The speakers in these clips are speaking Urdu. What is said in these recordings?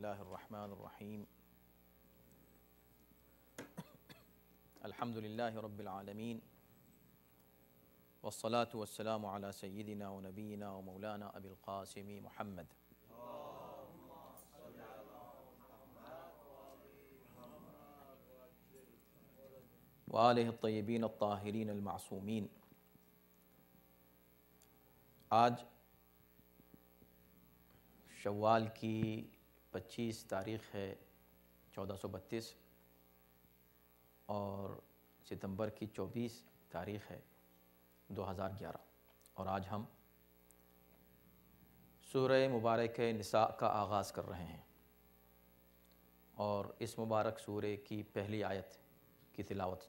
اللہ الرحمن الرحیم الحمد للہ رب العالمین والصلاة والسلام علی سیدنا و نبینا و مولانا ابی القاسم محمد وآلہ الطیبین الطاہرین المعصومین۔ آج شوال کی 25 تاریخ ہے 1432 اور ستمبر کی 24 تاریخ ہے 2011، اور آج ہم سورہ مبارک نساء کا آغاز کر رہے ہیں اور اس مبارک سورہ کی پہلی آیت کی تلاوت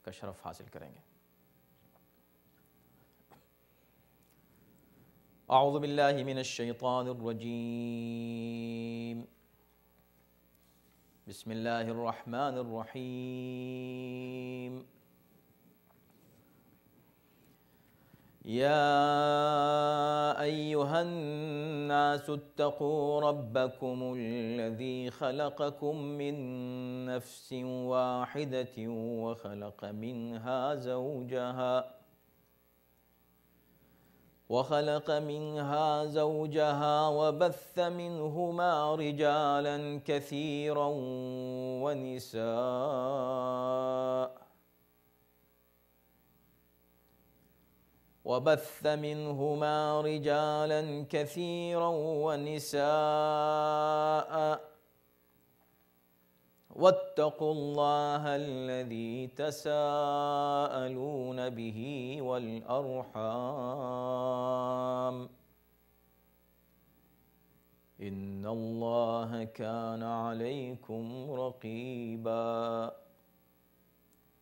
کا شرف حاصل کریں گے۔ اعوذ باللہ من الشیطان الرجیم، بسم اللہ الرحمن الرحیم۔ یا ایہا الناس اتقوا ربکم الذی خلقکم من نفس واحدۃ وخلق منها زوجها وبث منهما رجالا كثيرا ونساء واتقوا الله الذي تساءلون به والأرحام إن الله كان عليكم رقيبا۔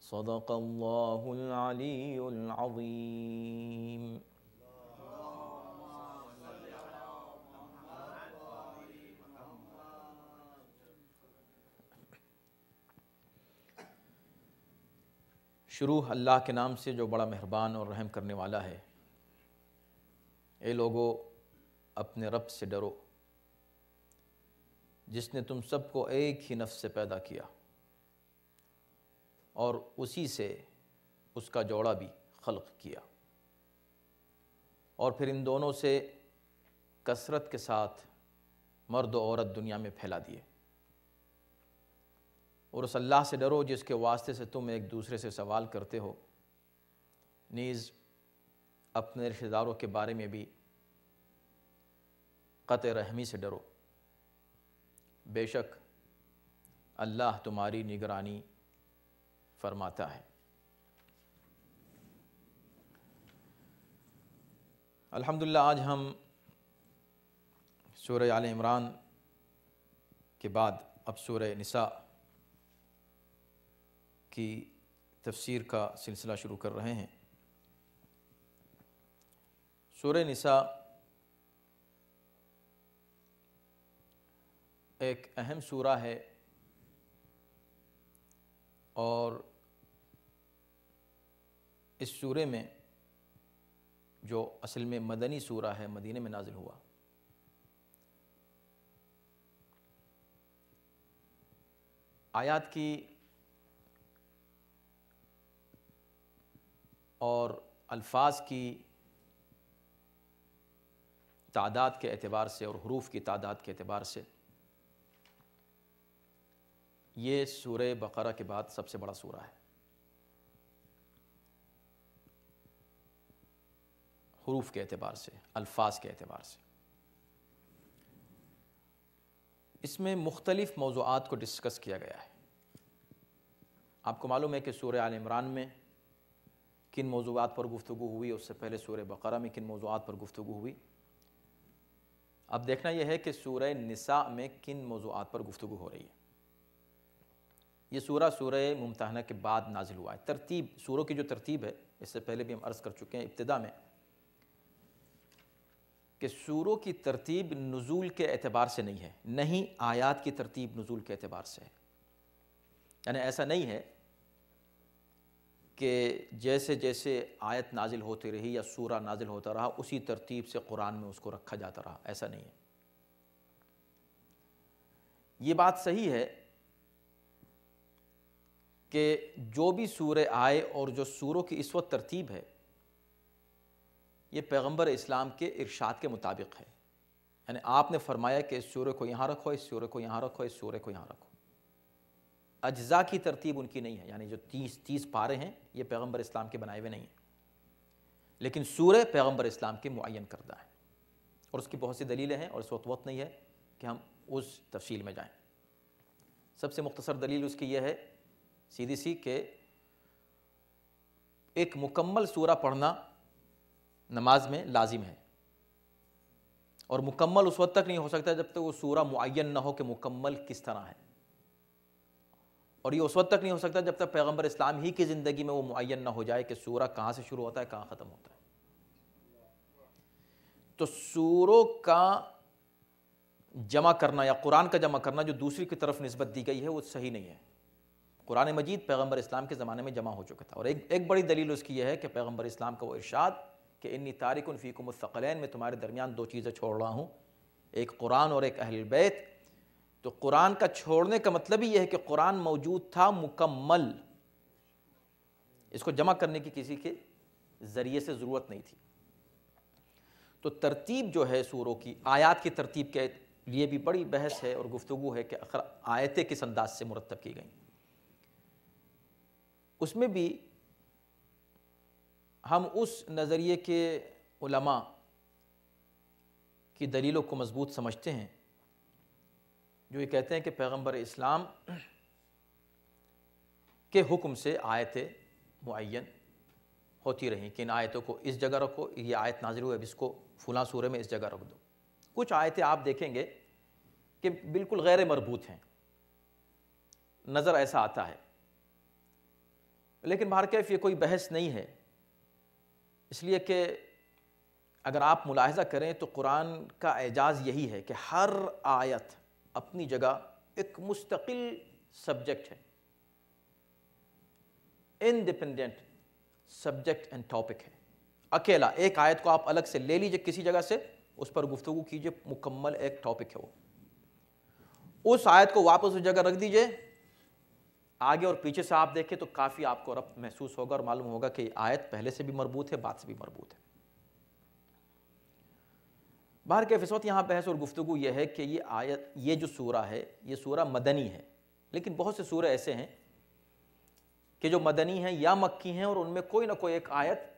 صدق الله العلي العظيم۔ شروع اللہ کے نام سے جو بڑا مہربان اور رحم کرنے والا ہے۔ اے لوگو، اپنے رب سے ڈرو جس نے تم سب کو ایک ہی نفس سے پیدا کیا اور اسی سے اس کا جوڑا بھی خلق کیا، اور پھر ان دونوں سے کثرت کے ساتھ مرد و عورت دنیا میں پھیلا دیے، اور اس اللہ سے ڈرو جس کے واسطے سے تم ایک دوسرے سے سوال کرتے ہو، نیز اپنے رشتہ داروں کے بارے میں بھی قطع رحمی سے ڈرو، بے شک اللہ تمہاری نگرانی فرماتا ہے۔ الحمدللہ آج ہم سورہ آل عمران کے بعد اب سورہ نساء کی تفسیر کا سلسلہ شروع کر رہے ہیں۔ سورہ نساء ایک اہم سورہ ہے اور اس سورے میں جو اصل میں مدنی سورہ ہے، مدینے میں نازل ہوا، آیات کی اور الفاظ کی تعداد کے اعتبار سے اور حروف کی تعداد کے اعتبار سے یہ سورہ بقرہ کے بعد سب سے بڑا سورہ ہے۔ حروف کے اعتبار سے، الفاظ کے اعتبار سے اس میں مختلف موضوعات کو ڈسکس کیا گیا ہے۔ آپ کو معلوم ہے کہ سورہ آل عمران میں کن موضوعات پر گفتگو ہوئی، اس سے پہلے سورہ بقرہ میں کن موضوعات پر گفتگو ہوئی۔ اب دیکھنا یہ ہے کہ سورہ نساء میں کن موضوعات پر گفتگو ہو رہی ہے۔ یہ سورہ ممتحنہ کے بعد نازل ہوا ہے۔ ترتیب، سوروں کی جو ترتیب ہے، اس سے پہلے بھی ہم عرض کر چکے ہیں ابتدا میں کہ سوروں کی ترتیب نزول کے اعتبار سے نہیں ہے، نہیں آیات کی ترتیب نزول کے اعتبار سے ہے۔ یعنی ایسا نہیں ہے کہ جیسے جیسے آیت نازل ہوتی رہی یا سورہ نازل ہوتا رہا اسی ترتیب سے قرآن میں اس کو رکھا جاتا رہا، ایسا نہیں ہے۔ یہ بات صحیح ہے کہ جو بھی سورہ آئے اور جو سوروں کی اس وقت ترتیب ہے یہ پیغمبر اسلام کے ارشاد کے مطابق ہے، یعنی آپ نے فرمایا کہ اس سورہ کو یہاں رکھو، اس سورہ کو یہاں رکھو، اس سورہ کو یہاں رکھو۔ اجزاء کی ترتیب ان کی نہیں ہے، یعنی جو 30 پارے ہیں یہ پیغمبر اسلام کے بنائے ہوئے نہیں ہیں، لیکن سورہ پیغمبر اسلام کے معین کردہ ہیں، اور اس کی بہت سی دلیلیں ہیں، اور اس وقت نہیں ہے کہ ہم اس تفصیل میں جائیں۔ سب سے مختصر دلیل اس کی یہ ہے سیدھی سی کہ ایک مکمل سورہ پڑھنا نماز میں لازم ہے، اور مکمل اس وقت تک نہیں ہو سکتا جب تک وہ سورہ معین نہ ہو کہ مکمل کس طرح ہے، اور یہ اس وقت تک نہیں ہو سکتا جب تک پیغمبر اسلام ہی کی زندگی میں وہ معین نہ ہو جائے کہ سورہ کہاں سے شروع ہوتا ہے کہاں ختم ہوتا ہے۔ تو سوروں کا جمع کرنا یا قرآن کا جمع کرنا جو دوسری کی طرف نسبت دی گئی ہے وہ صحیح نہیں ہے۔ قرآن مجید پیغمبر اسلام کے زمانے میں جمع ہو چکا تھا، اور ایک بڑی دلیل اس کی یہ ہے کہ پیغمبر اسلام کا وہ ارشاد کہ انی تارک فیکم الثقلین، میں تمہارے درمیان 2 چیزیں چھوڑ رہا ہوں، ایک قرآن اور ایک اہل البیت۔ تو قرآن کا چھوڑنے کا مطلب ہی یہ ہے کہ قرآن موجود تھا مکمل، اس کو جمع کرنے کی کسی کے ذریعے سے ضرورت نہیں تھی۔ تو ترتیب جو ہے سوروں کی، آیات کی ترتیب کے لیے بھی بڑی بحث ہے اور گفتگو ہے کہ آخر آیتیں کس انداز سے مرتب کی گئیں۔ اس میں بھی ہم اس نظریے کے علماء کی دلیلوں کو مضبوط سمجھتے ہیں جو یہ کہتے ہیں کہ پیغمبر اسلام کے حکم سے آیتیں معین ہوتی رہیں کہ ان آیتوں کو اس جگہ رکھو، یہ آیت نازل ہوئی اب اس کو فلاں سورے میں اس جگہ رکھ دو۔ کچھ آیتیں آپ دیکھیں گے کہ بالکل غیر مربوط ہیں، نظر ایسا آتا ہے، لیکن بہرکیف یہ کوئی بحث نہیں ہے، اس لیے کہ اگر آپ ملاحظہ کریں تو قرآن کا اعجاز یہی ہے کہ ہر آیت اپنی جگہ ایک مستقل سبجیکٹ ہے، انڈیپینڈنٹ سبجیکٹ اینڈ ٹاپک ہے، اکیلا ایک آیت کو آپ الگ سے لے لیجئے کسی جگہ سے، اس پر گفتگو کیجئے، مکمل ایک ٹاپک ہے وہ، اس آیت کو واپس اس جگہ رکھ دیجئے، آگے اور پیچھے سے آپ دیکھیں تو کافی آپ کو ربط محسوس ہوگا اور معلوم ہوگا کہ یہ آیت پہلے سے بھی مربوط ہے، بعد سے بھی مربوط ہے۔ بہرکیف اس وقت یہاں بحث اور گفتگو یہ ہے کہ یہ آیت، یہ جو سورہ ہے یہ سورہ مدنی ہے، لیکن بہت سے سورے ایسے ہیں کہ جو مدنی ہیں یا مکی ہیں، اور ان میں کوئی نہ کوئی ایک آیت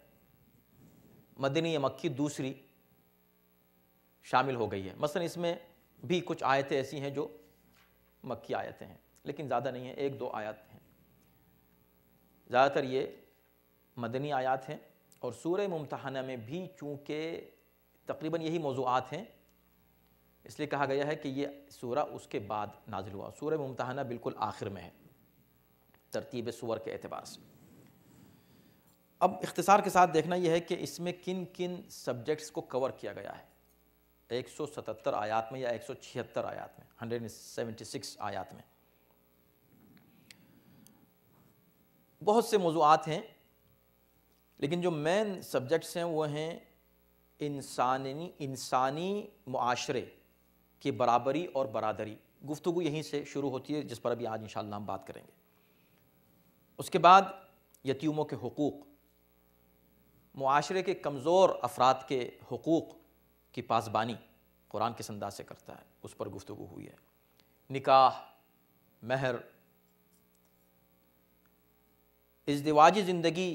مدنی یا مکی دوسری شامل ہو گئی ہے۔ مثلا اس میں بھی کچھ آیتیں ایسی ہیں جو مکی آیتیں ہیں، لیکن زیادہ نہیں ہیں، 1-2 آیات ہیں، زیادہ تر یہ مدنی آیات ہیں۔ اور سورہ ممتحنہ میں بھی چونکہ تقریباً یہی موضوعات ہیں، اس لیے کہا گیا ہے کہ یہ سورہ اس کے بعد نازل ہوا۔ سورہ ممتحنہ بالکل آخر میں ہے ترتیب سور کے اعتبار سے۔ اب اختصار کے ساتھ دیکھنا یہ ہے کہ اس میں کن کن سبجیکٹس کو کور کیا گیا ہے 177 آیات میں یا 176 آیات میں، 176 آیات میں۔ بہت سے موضوعات ہیں، لیکن جو مین سبجیکٹس ہیں وہ ہیں انسانی معاشرے کی برابری اور برادری۔ گفتگو یہیں سے شروع ہوتی ہے جس پر ابھی آج انشاءاللہ ہم بات کریں گے۔ اس کے بعد یتیموں کے حقوق، معاشرے کے کمزور افراد کے حقوق کی پاسبانی قرآن کس انداز سے کرتا ہے، اس پر گفتگو ہوئی ہے۔ نکاح، مہر، ازدواجی زندگی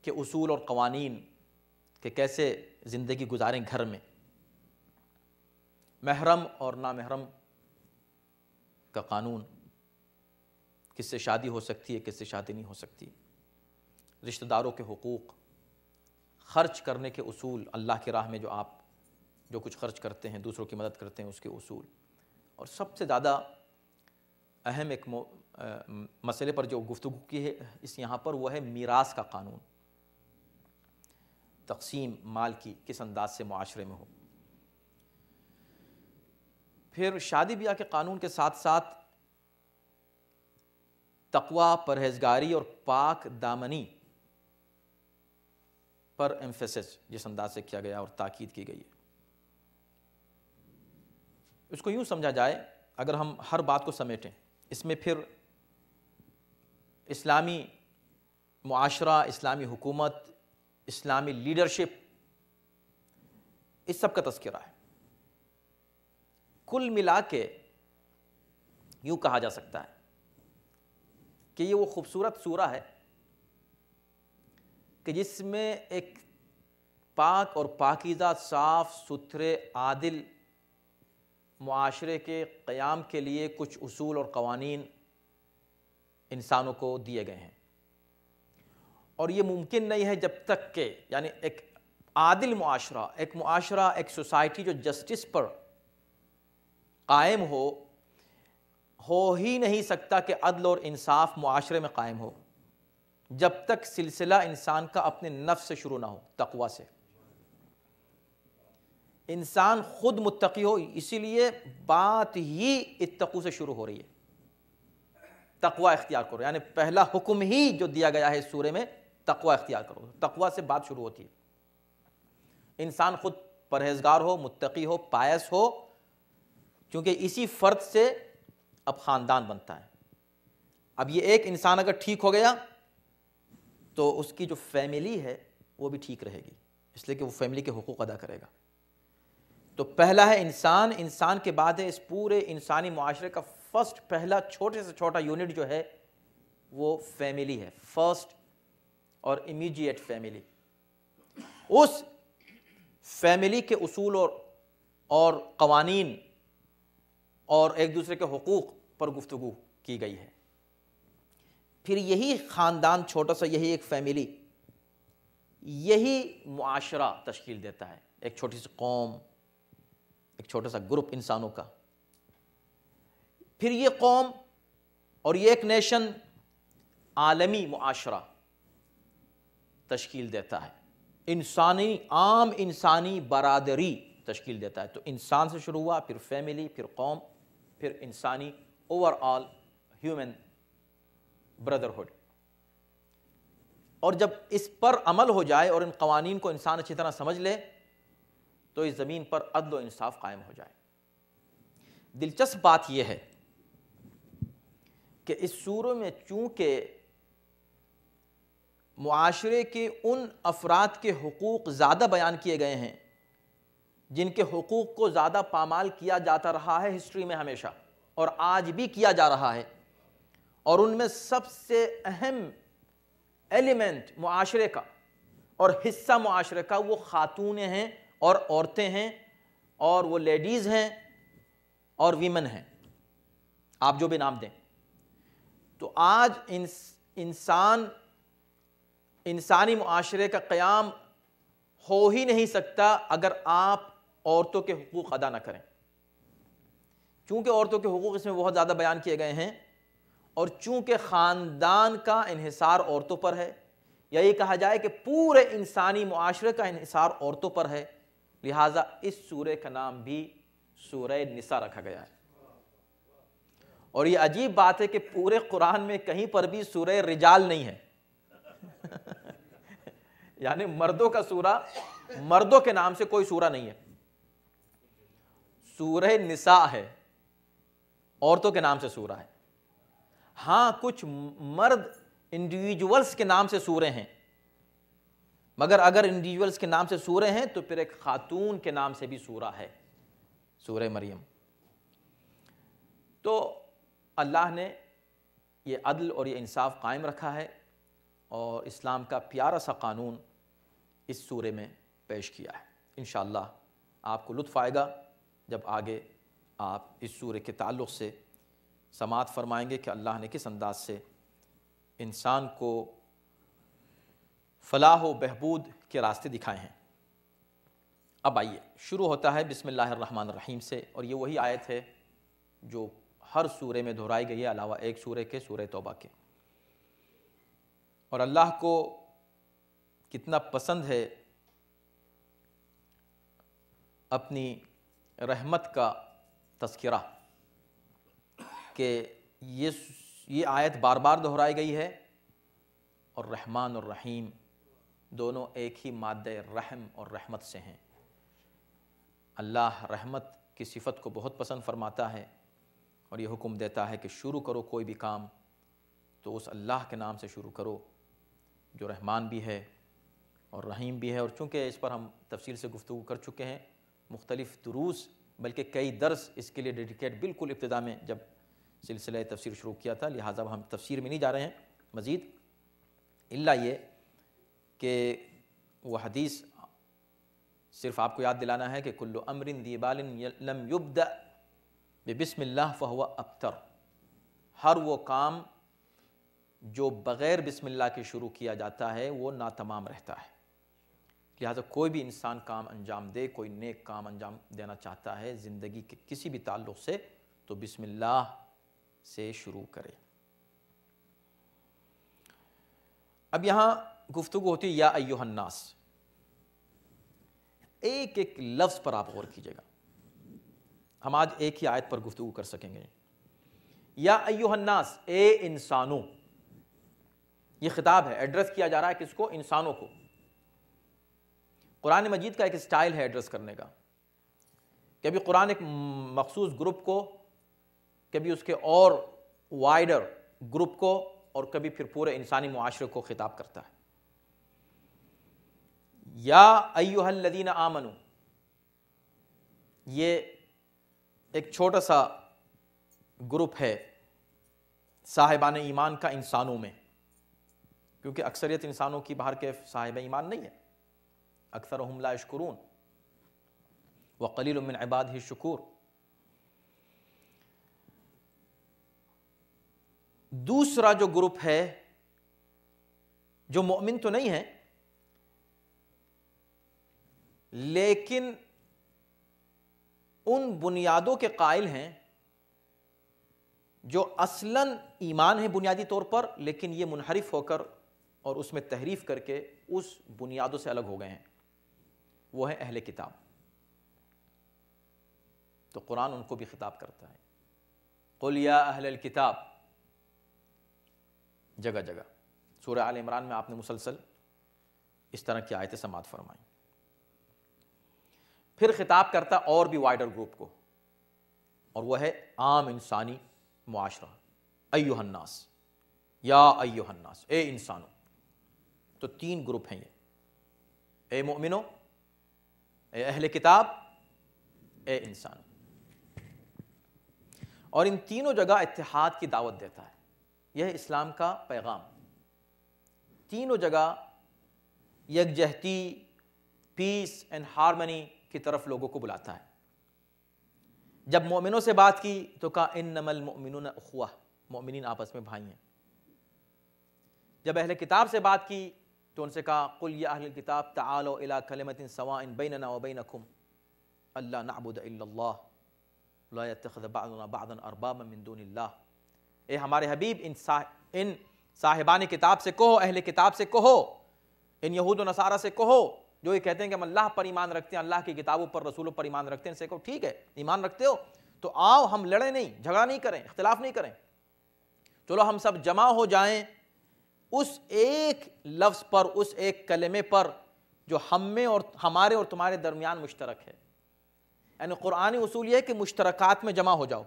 کے اصول اور قوانین کہ کیسے زندگی گزاریں گھر میں، محرم اور نامحرم کا قانون، کس سے شادی ہو سکتی ہے کس سے شادی نہیں ہو سکتی، رشتہ داروں کے حقوق، خرچ کرنے کے اصول، اللہ کی راہ میں جو آپ جو کچھ خرچ کرتے ہیں، دوسروں کی مدد کرتے ہیں، اس کے اصول، اور سب سے زیادہ اہم ایک مسئلے پر جو گفتگو کی ہے اس یہاں پر وہ ہے میراث کا قانون، تقسیم مال کی کس انداز سے معاشرے میں ہو۔ پھر شادی بیاہ کے قانون کے ساتھ ساتھ تقوی، پرہیزگاری اور پاک دامنی پر ایمفیسس جس انداز سے کیا گیا اور تاکید کی گئی ہے۔ اس کو یوں سمجھا جائے اگر ہم ہر بات کو سمیٹیں، اس میں پھر اسلامی معاشرہ، اسلامی حکومت، اسلامی لیڈرشپ، اس سب کا تذکرہ ہے۔ کل ملا کے یوں کہا جا سکتا ہے کہ یہ وہ خوبصورت سورہ ہے کہ جس میں ایک پاک اور پاکیزہ، صاف ستھرے، عادل معاشرے کے قیام کے لیے کچھ اصول اور قوانین انسانوں کو دیے گئے ہیں، اور یہ ممکن نہیں ہے جب تک کہ یعنی ایک عادل معاشرہ، ایک سوسائٹی جو جسٹس پر قائم ہو ہی نہیں سکتا کہ عدل اور انصاف معاشرے میں قائم ہو جب تک سلسلہ انسان کا اپنے نفس سے شروع نہ ہو، تقوی سے۔ انسان خود متقی ہو، اسی لیے بات ہی اتقوا سے شروع ہو رہی ہے، تقوی اختیار کرو، یعنی پہلا حکم ہی جو دیا گیا ہے اس سورے میں تقوی اختیار کرو، تقوی سے بات شروع ہوتی ہے۔ انسان خود پرہیزگار ہو، متقی ہو، پائس ہو، کیونکہ اسی فرد سے اب خاندان بنتا ہے۔ اب یہ ایک انسان اگر ٹھیک ہو گیا تو اس کی جو فیملی ہے وہ بھی ٹھیک رہے گی، اس لیے کہ وہ فیملی کے حقوق ادا کرے گا۔ تو پہلا ہے انسان، انسان کے بعد ہے اس پورے انسانی معاشرے کا پہلا چھوٹے سے چھوٹا یونٹ جو ہے وہ فیملی ہے، فرسٹ اور امیڈیٹ فیملی۔ اس فیملی کے اصول اور قوانین اور ایک دوسرے کے حقوق پر گفتگو کی گئی ہے۔ پھر یہی خاندان چھوٹا سا، یہی ایک فیملی، یہی معاشرہ تشکیل دیتا ہے، ایک چھوٹی سی قوم، ایک چھوٹا سا گروپ انسانوں کا۔ پھر یہ قوم اور یہ ایک نیشن عالمی معاشرہ تشکیل دیتا ہے، عام انسانی برادری تشکیل دیتا ہے۔ تو انسان سے شروع ہوا، پھر فیملی، پھر قوم، پھر انسانی اوور آل ہیومن بردرہڈ۔ اور جب اس پر عمل ہو جائے اور ان قوانین کو انسان اچھی طرح سمجھ لے تو اس زمین پر عدل و انصاف قائم ہو جائے۔ دلچسپ بات یہ ہے کہ اس سورہ میں چونکہ معاشرے کے ان افراد کے حقوق زیادہ بیان کیے گئے ہیں جن کے حقوق کو زیادہ پامال کیا جاتا رہا ہے ہسٹری میں ہمیشہ، اور آج بھی کیا جا رہا ہے، اور ان میں سب سے اہم ایلیمنٹ معاشرے کا اور حصہ معاشرے کا وہ خاتونیں ہیں اور عورتیں ہیں، اور وہ لیڈیز ہیں اور ویمن ہیں، آپ جو بھی نام دیں۔ تو آج انسانی معاشرے کا قیام ہو ہی نہیں سکتا اگر آپ عورتوں کے حقوق ادا نہ کریں، چونکہ عورتوں کے حقوق اس میں بہت زیادہ بیان کیے گئے ہیں، اور چونکہ خاندان کا انحصار عورتوں پر ہے، یا یہ کہا جائے کہ پورے انسانی معاشرے کا انحصار عورتوں پر ہے، لہٰذا اس سورہ کا نام بھی سورہ نساء رکھا گیا ہے۔ اور یہ عجیب بات ہے کہ پورے قرآن میں کہیں پر بھی سورہ رجال نہیں ہے یعنی مردوں کا سورہ، مردوں کے نام سے کوئی سورہ نہیں ہے، سورہ نساء ہے، عورتوں کے نام سے سورہ ہے۔ ہاں کچھ مرد انڈیویجولز کے نام سے سورے ہیں، مگر اگر انڈیویجولز کے نام سے سورے ہیں تو پھر ایک خاتون کے نام سے بھی سورہ ہے، سورہ مریم۔ تو اللہ نے یہ عدل اور یہ انصاف قائم رکھا ہے، اور اسلام کا پیارا سا قانون اس سورے میں پیش کیا ہے۔ انشاءاللہ آپ کو لطف آئے گا جب آگے آپ اس سورے کے تعلق سے سماعت فرمائیں گے کہ اللہ نے کس انداز سے انسان کو فلاح و بہبود کے راستے دکھائے ہیں۔ اب آئیے، شروع ہوتا ہے بسم اللہ الرحمن الرحیم سے، اور یہ وہی آیت ہے جو ہر سورے میں دہرائی گئی ہے علاوہ ایک سورے کے، سورہ توبہ کے۔ اور اللہ کو کتنا پسند ہے اپنی رحمت کا تذکرہ کہ یہ آیت بار بار دہرائی گئی ہے، اور رحمان اور رحیم دونوں ایک ہی مادہ رحم اور رحمت سے ہیں۔ اللہ رحمت کی صفت کو بہت پسند فرماتا ہے، اور یہ حکم دیتا ہے کہ شروع کرو کوئی بھی کام تو اس اللہ کے نام سے شروع کرو جو رحمان بھی ہے اور رحیم بھی ہے۔ اور چونکہ اس پر ہم تفصیل سے گفتگو کر چکے ہیں، مختلف دروس بلکہ کئی درس اس کے لیے ڈیڈیکیٹ بالکل ابتدا میں جب سلسلہ تفسیر شروع کیا تھا، لہٰذا ہم تفسیر میں نہیں جا رہے ہیں مزید، الا یہ کہ وہ حدیث صرف آپ کو یاد دلانا ہے کہ کل امر ذی بال لم یبدأ بسم اللہ فہو ابتر، ہر وہ کام جو بغیر بسم اللہ کے شروع کیا جاتا ہے وہ ناتمام رہتا ہے۔ لہٰذا کوئی بھی انسان کام انجام دے، کوئی نیک کام انجام دینا چاہتا ہے زندگی کے کسی بھی تعلق سے، تو بسم اللہ سے شروع کرے۔ اب یہاں گفتگو ہوتی ہے یا ایھا الناس، ایک ایک لفظ پر آپ غور کیجئے گا، ہم آج ایک ہی آیت پر گفتگو کر سکیں گے۔ یا ایھا الناس، اے انسانوں، یہ خطاب ہے، ایڈریس کیا جا رہا ہے کس کو؟ انسانوں کو۔ قرآن مجید کا ایک سٹائل ہے ایڈریس کرنے کا، کبھی قرآن ایک مخصوص گروپ کو، کبھی اس کے اور وائڈر گروپ کو، اور کبھی پھر پورے انسانی معاشرے کو خطاب کرتا ہے۔ یا ایھا الذین آمنوا، یہ ایک چھوٹا سا گروپ ہے صاحبان ایمان کا انسانوں میں، کیونکہ اکثریت انسانوں کی باہر کے صاحب ایمان نہیں ہے، اکثرهم لا یشکرون وقلیل من عبادہ الشکور۔ دوسرا جو گروپ ہے جو مومن تو نہیں ہے لیکن ان بنیادوں کے قائل ہیں جو اصلاً ایمان ہے بنیادی طور پر، لیکن یہ منحرف ہو کر اور اس میں تحریف کر کے اس بنیادوں سے الگ ہو گئے ہیں، وہ ہیں اہل کتاب۔ تو قرآن ان کو بھی خطاب کرتا ہے، قل یا اہل الکتاب، جگہ جگہ۔ سورہ آل عمران میں آپ نے مسلسل اس طرح کی آیتیں سماعت فرمائیں۔ پھر خطاب کرتا اور بھی وائڈر گروپ کو، اور وہ ہے عام انسانی معاشرہ، ایھا الناس، یا ایھا الناس، اے انسانوں۔ تو تین گروپ ہیں یہ، اے مومنوں، اے اہل کتاب، اے انسانوں۔ اور ان تینوں جگہ اتحاد کی دعوت دیتا ہے، یہ ہے اسلام کا پیغام۔ تینوں جگہ یکجہتی، پیس اینڈ ہارمنی کی طرف لوگوں کو بلاتا ہے۔ جب مومنوں سے بات کی تو کہا انما المؤمنون اخوہ، مومنین آپس میں بھائی ہیں۔ جب اہل کتاب سے بات کی تو ان سے کہا قل یا اہل الکتاب تعالوا الی کلمۃ سواء بیننا وبینکم الا نعبد الا اللہ لا يتخذ بعضنا بعضا اربابا من دون اللہ۔ اے ہمارے حبیب ان صاحبان کتاب سے کہو، اہل کتاب سے کہو، ان یہود و نصارہ سے کہو جو یہ کہتے ہیں کہ ہم اللہ پر ایمان رکھتے ہیں، اللہ کی کتابوں پر، رسولوں پر ایمان رکھتے ہیں، ان سے کہو ٹھیک ہے ایمان رکھتے ہو تو آؤ ہم لڑیں نہیں، جھگڑا نہیں کریں، اختلاف نہیں کریں، چلو ہم سب جمع ہو جائیں اس ایک لفظ پر، اس ایک کلمے پر جو ہم میں اور ہمارے اور تمہارے درمیان مشترک ہے۔ یعنی قرآنی اصول یہ ہے کہ مشترکات میں جمع ہو جاؤ،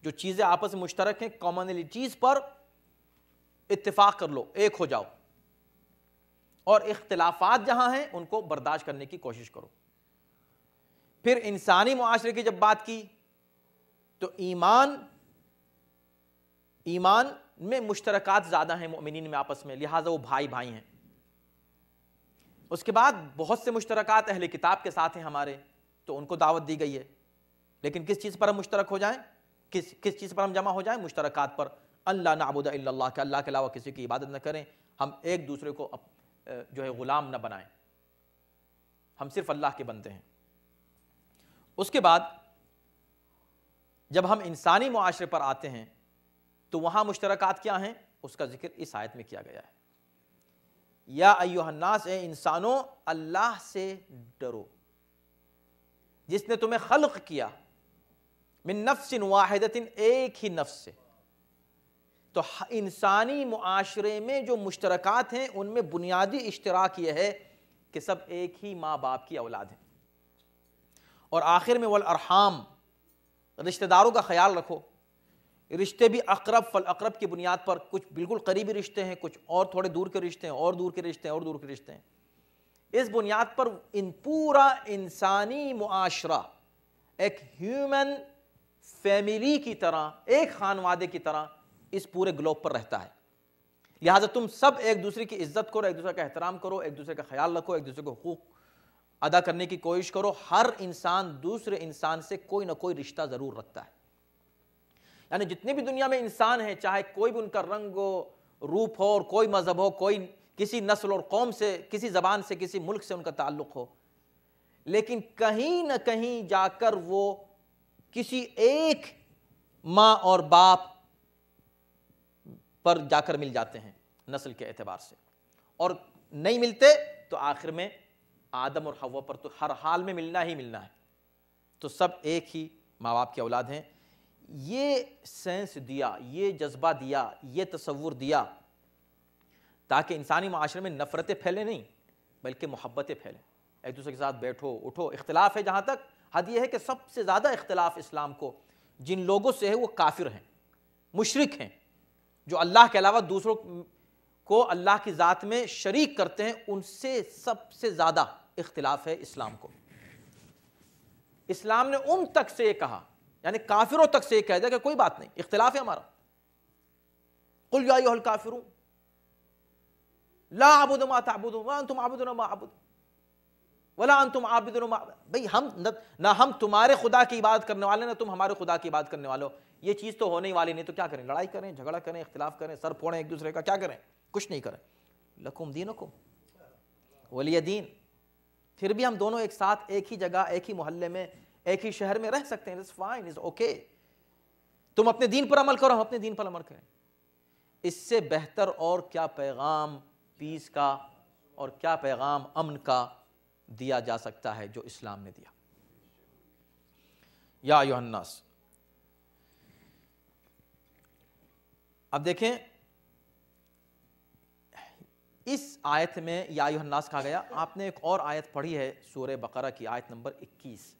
جو چیزیں آپس میں مشترک ہیں، کامنلٹیز پر اتفاق کر لو، ایک ہو جاؤ، اور اختلافات جہاں ہیں ان کو برداشت کرنے کی کوشش کرو۔ پھر انسانی معاشرے کی جب بات کی تو ایمان میں مشترکات زیادہ ہیں مومنین میں آپس میں، لہٰذا وہ بھائی بھائی ہیں۔ اس کے بعد بہت سے مشترکات اہل کتاب کے ساتھ ہیں ہمارے، تو ان کو دعوت دی گئی ہے، لیکن کس چیز پر ہم مشترک ہو جائیں، کس چیز پر ہم جمع ہو جائیں؟ مشترکات پر، اللہ نعبد الا اللہ، کہ اللہ کے علاوہ کسی کی عبادت نہ کریں، ہم ایک دوسرے کو جو ہے غلام نہ بنائیں، ہم صرف اللہ کے بندے ہیں۔ اس کے بعد جب ہم انسانی معاشرے پر آتے ہیں تو وہاں مشترکات کیا ہیں، اس کا ذکر اس آیت میں کیا گیا ہے۔ یا ایھا الناس، اے انسانوں، اللہ سے ڈرو جس نے تمہیں خلق کیا، من نفس واحدۃ، ایک ہی نفس سے۔ تو انسانی معاشرے میں جو مشترکات ہیں ان میں بنیادی اشتراک یہ ہے کہ سب ایک ہی ماں باپ کی اولاد ہیں، اور آخر میں والارحام، رشتہ داروں کا خیال رکھو۔ رشتے بھی اقرب فالاقرب کی بنیاد پر، کچھ بالکل قریبی رشتے ہیں، کچھ اور تھوڑے دور کے رشتے ہیں، اور دور کے رشتے ہیں، اور دور کے رشتے ہیں. اس بنیاد پر ان پورا انسانی معاشرہ ایک ہیومن فیملی کی طرح، ایک خانوادے کی طرح اس پورے گلوب پر رہتا ہے. لہٰذا تم سب ایک دوسرے کی عزت کرو، ایک دوسرے کا احترام کرو، ایک دوسرے کا خیال رکھو، ایک دوسرے کو حقوق ادا کرنے کی کوشش کرو. ہر انسان دوسرے انسان سے کوئی نہ کوئی رشتہ ضرور رکھتا ہے. یعنی جتنے بھی دنیا میں انسان ہیں، چاہے کوئی بھی ان کا رنگ و روپ ہو، اور کوئی مذہب ہو، کوئی کسی نسل اور قوم سے، کسی زبان سے، کسی ملک سے ان کا تعلق ہو، لیکن کہیں نہ کہیں جا کر وہ کسی ایک ماں اور باپ پر جا کر مل جاتے ہیں نسل کے اعتبار سے. اور نہیں ملتے تو آخر میں آدم اور حوا پر تو ہر حال میں ملنا ہی ملنا ہے. تو سب ایک ہی ماں باپ کی اولاد ہیں. یہ سینس دیا، یہ جذبہ دیا، یہ تصور دیا تاکہ انسانی معاشرے میں نفرتیں پھیلیں نہیں بلکہ محبتیں پھیلیں. ایک دوسرے کے ساتھ بیٹھو اٹھو. اختلاف ہے جہاں تک، حد یہ ہے کہ سب سے زیادہ اختلاف اسلام کو جن لوگوں سے ہے وہ کافر ہیں، مشرک ہیں، جو اللہ کے علاوہ دوسروں کو اللہ کی ذات میں شریک کرتے ہیں. ان سے سب سے زیادہ اختلاف ہے اسلام کو. اسلام نے ان تک سے یہ کہا، یعنی کافروں تک سے یہ کہہ دیا کہ کوئی بات نہیں، اختلاف ہے ہمارا. قل یا ایھا الکافرون لا اعبد ما تعبدون وانتم عابدون ما اعبد ولا انتم عابدون ما. بھئی ہم نہ ہم تمہارے خدا کی عبادت کرنے والے، نہ تم ہمارے خدا کی عبادت کرنے والے ہو. یہ چیز تو ہونے ہی والی نہیں، تو کیا کریں؟ لڑائی کریں، جھگڑا کریں، اختلاف کریں، سر پھوڑیں ایک دوسرے کا؟ کیا کریں؟ کچھ نہیں کریں. لکم دینکم ولی دین. پھر بھی ہم دونوں ایک ساتھ، ایک ہی جگہ، ایک ہی محلے میں، ایک ہی شہر میں رہ سکتے ہیں. It's fine, it's okay. تم اپنے دین پر عمل کرو، ہم اپنے دین پر عمل کریں. اس سے بہتر اور کیا پیغام پیس کا اور کیا پیغام امن کا دیا جا سکتا ہے جو اسلام نے دیا. یا ایھا الناس. اب دیکھیں اس آیت میں یا ایھا الناس کہا گیا. آپ نے ایک اور آیت پڑھی ہے سورہ بقرہ کی آیت نمبر 21،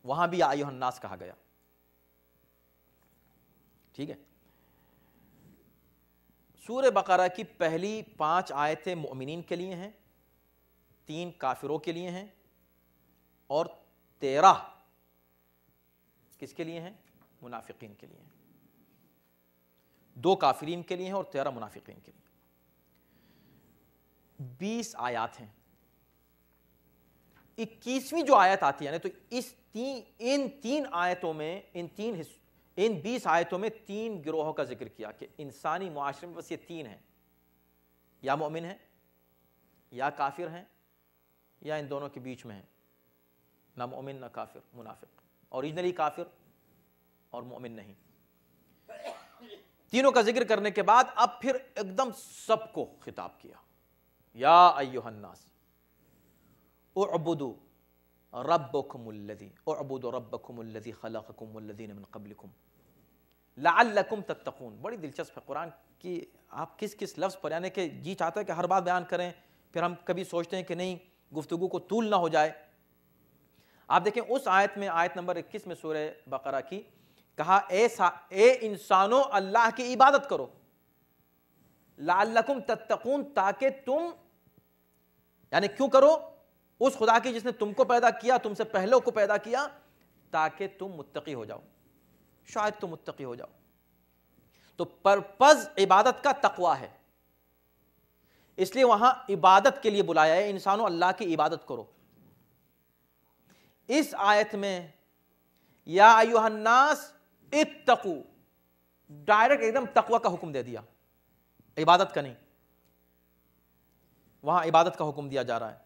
وہاں بھی یا ایھا الناس کہا گیا. ٹھیک ہے. سورہ بقرہ کی پہلی 5 آیتیں مؤمنین کے لیے ہیں، 3 کافروں کے لیے ہیں، اور 13 کس کے لیے ہیں؟ منافقین کے لیے ہیں. 2 کافرین کے لیے ہیں اور 13 منافقین کے لیے. 20 آیات ہیں. 21ویں جو آیت آتی ہے نا، تو ان 3 آیتوں میں، ان 20 آیتوں میں 3 گروہوں کا ذکر کیا کہ انسانی معاشرے میں بس یہ 3 ہیں، یا مومن ہیں، یا کافر ہیں، یا ان دونوں کے بیچ میں ہیں. نہ مومن نہ کافر، منافق. اوریجنلی کافر اور مومن نہیں. تینوں کا ذکر کرنے کے بعد اب پھر ایک دم سب کو خطاب کیا. یا ایھا الناس اعبدوا ربکم الذی خلقکم والذین من قبلکم لعلکم تتقون. بڑی دلچسپ ہے قرآن کی. آپ کس کس لفظ پر، یعنی کہ جی چاہتا ہے کہ ہر بات بیان کریں، پھر ہم کبھی سوچتے ہیں کہ نہیں گفتگو کو طول نہ ہو جائے. آپ دیکھیں اس آیت میں، آیت نمبر 21 میں سورہ بقرہ کی، کہا اے انسانوں اللہ کی عبادت کرو، لعلکم تتقون، تاکہ تم، یعنی کیوں کرو؟ اس خدا کی جس نے تم کو پیدا کیا، تم سے پہلوں کو پیدا کیا، تاکہ تم متقی ہو جاؤ، شاید تم متقی ہو جاؤ. تو پرپز عبادت کا تقویٰ ہے، اس لیے وہاں عبادت کے لیے بلایا ہے. انسانوں اللہ کی عبادت کرو. اس آیت میں یا ایھا الناس اتقوا، ڈائریکٹ ایک دم تقویٰ کا حکم دے دیا، عبادت کا نہیں. وہاں عبادت کا حکم دیا جا رہا ہے.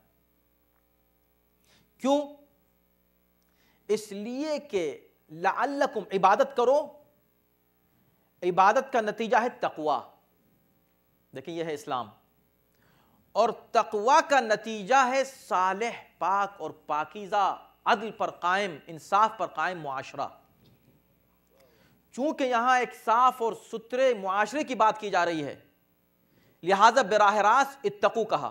کیوں؟ اس لیے کہ لعلکم، عبادت کرو، عبادت کا نتیجہ ہے تقویٰ. دیکھیں یہ ہے اسلام، اور تقویٰ کا نتیجہ ہے صالح، پاک اور پاکیزہ، عدل پر قائم، انصاف پر قائم معاشرہ. چونکہ یہاں ایک صاف اور ستھرے معاشرے کی بات کی جا رہی ہے، لہذا براہ راست اتقو کہا،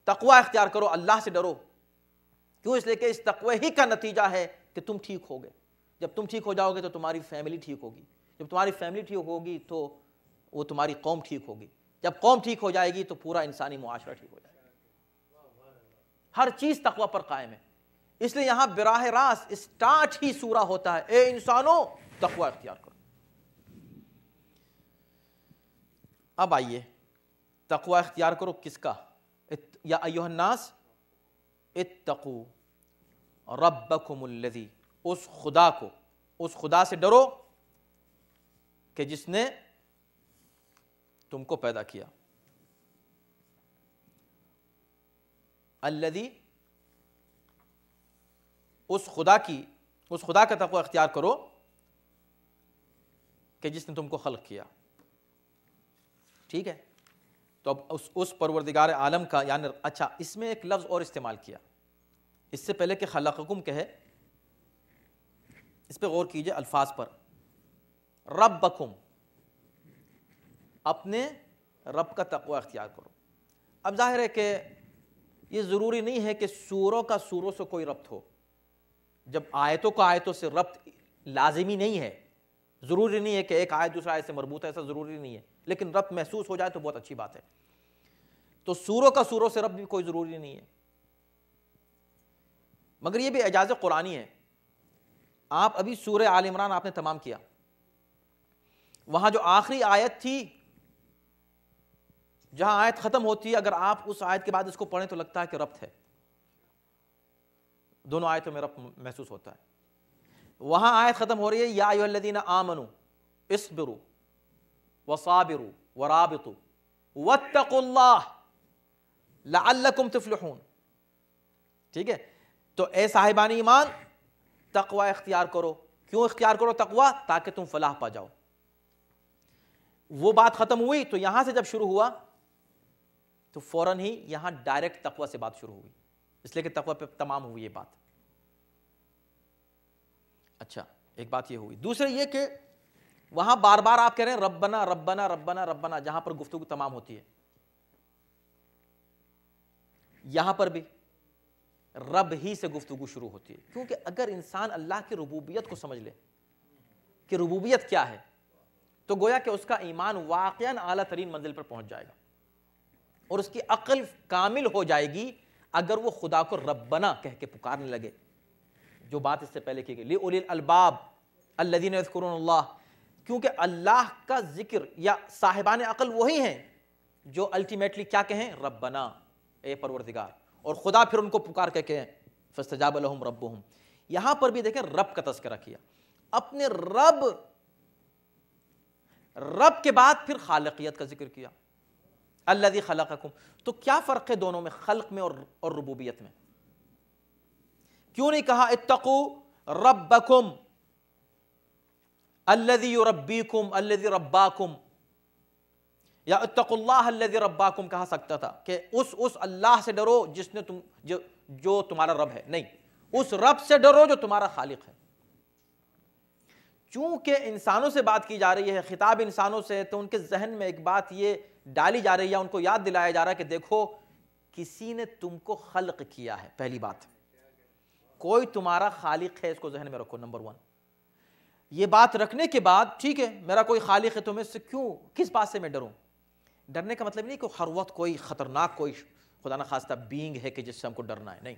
تقوی اختیار کرو، اللہ سے ڈرو. کیوں؟ اس لیے کہ اس تقوی ہی کا نتیجہ ہے کہ تم ٹھیک ہو گئے. جب تم ٹھیک ہو جاؤ گے تو تمہاری فیملی ٹھیک ہوگی، جب تمہاری فیملی ٹھیک ہوگی تو وہ تمہاری قوم ٹھیک ہوگی، جب قوم ٹھیک ہو جائے گی تو پورا انسانی معاشرہ ٹھیک ہو جائے گا۔ ہر چیز تقوی پر قائم ہے، اس لیے یہاں براہ راست اسٹارٹ ہی سورہ ہوتا ہے اے انسانوں تقوی اختیار کرو۔ اب آئیے تقوی اختیار کرو کس کا؟ یا ایھا الناس اتقوا ربکم الذی، اس خدا کو، اس خدا سے ڈرو کہ جس نے تم کو پیدا کیا، الذی، اس خدا کا تقوی اختیار کرو کہ جس نے تم کو خلق کیا۔ ٹھیک ہے، تو اب اس پروردگار عالم کا، یعنی اچھا اس میں ایک لفظ اور استعمال کیا اس سے پہلے کہ خلقکم کہے، اس پہ غور کیجئے الفاظ پر۔ ربکم، اپنے رب کا تقوی اختیار کرو۔ اب ظاہر ہے کہ یہ ضروری نہیں ہے کہ سوروں کا سوروں سے کوئی ربط ہو، جب آیتوں کا آیتوں سے ربط لازمی نہیں ہے، ضروری نہیں ہے کہ ایک آیت دوسرا آیت سے مربوط ہے، ایسا ضروری نہیں ہے، لیکن ربط محسوس ہو جائے تو بہت اچھی بات ہے۔ تو سوروں کا سوروں سے ربط بھی کوئی ضروری نہیں ہے، مگر یہ بھی اعجاز قرآنی ہے۔ آپ ابھی سورہ آل عمران آپ نے تمام کیا، وہاں جو آخری آیت تھی جہاں آیت ختم ہوتی ہے، اگر آپ اس آیت کے بعد اس کو پڑھیں تو لگتا ہے کہ ربط ہے، دونوں آیتوں میں ربط محسوس ہوتا ہے۔ وہاں آیت ختم ہو رہی ہے یا ایھا الذین آمنوا اصبروا وصابروا ورابطوا واتقوا اللہ لعلکم تفلحون۔ ٹھیک ہے، تو اے صاحبان ایمان تقوی اختیار کرو۔ کیوں اختیار کرو تقوی؟ تاکہ تم فلاح پا جاؤ۔ وہ بات ختم ہوئی تو یہاں سے جب شروع ہوا تو فوراً ہی یہاں ڈائریکٹ تقوی سے بات شروع ہوئی، اس لیے کہ تقوی پہ تمام ہوئی یہ بات۔ اچھا ایک بات یہ ہوئی، دوسرے یہ کہ وہاں بار بار آپ کہہ رہے ہیں ربنا ربنا ربنا ربنا، جہاں پر گفتگو تمام ہوتی ہے، یہاں پر بھی رب ہی سے گفتگو شروع ہوتی ہے، کیونکہ اگر انسان اللہ کی ربوبیت کو سمجھ لے کہ ربوبیت کیا ہے تو گویا کہ اس کا ایمان واقعاً اعلیٰ ترین منزل پر پہنچ جائے گا، اور اس کی عقل کامل ہو جائے گی اگر وہ خدا کو ربنا کہہ کے پکارنے لگے، جو بات اس سے پہلے کی گئی لِأُولِي الْأَلْبَابِ الَّذِينَ يَذْكُرُونَ اللَّهَ، کیونکہ اللہ کا ذکر یا صاحبان عقل وہی ہیں جو الٹیمیٹلی کیا کہیں؟ ربنا، اے پروردگار، اور خدا پھر ان کو پکار کے کہیں فَاسْتَجَابَ لَهُمْ رَبُّهُمْ۔ یہاں پر بھی دیکھیں رب کا تذکرہ کیا، اپنے رب کے بعد پھر خالقیت کا ذکر کیا، الذی خلقکم۔ تو کیا فرق ہے دونوں میں، خلق میں اور ربوبیت میں؟ کیوں نہیں کہا اتقوا ربکم الذی یربیکم الذی رباکم، یا اتقوا اللہ الذی رباکم کہا سکتا تھا کہ اس اللہ سے ڈرو جس نے جو تمہارا رب ہے، نہیں، اس رب سے ڈرو جو تمہارا خالق ہے۔ چونکہ انسانوں سے بات کی جا رہی ہے، خطاب انسانوں سے، تو ان کے ذہن میں ایک بات یہ ڈالی جا رہی ہے، ان کو یاد دلایا جا رہا ہے کہ دیکھو کسی نے تم کو خلق کیا ہے، پہلی بات، کوئی تمہارا خالق ہے، اس کو ذہن میں رکھو، نمبر 1۔ یہ بات رکھنے کے بعد ٹھیک ہے میرا کوئی خالق ہے تو میں اس سے کس بات سے میں ڈروں؟ ڈرنے کا مطلب نہیں کہ ہر وقت کوئی خطرناک کوئی خدا نہ خواستہ بینگ ہے کہ جس سے ہم کو ڈرنا ہے، نہیں،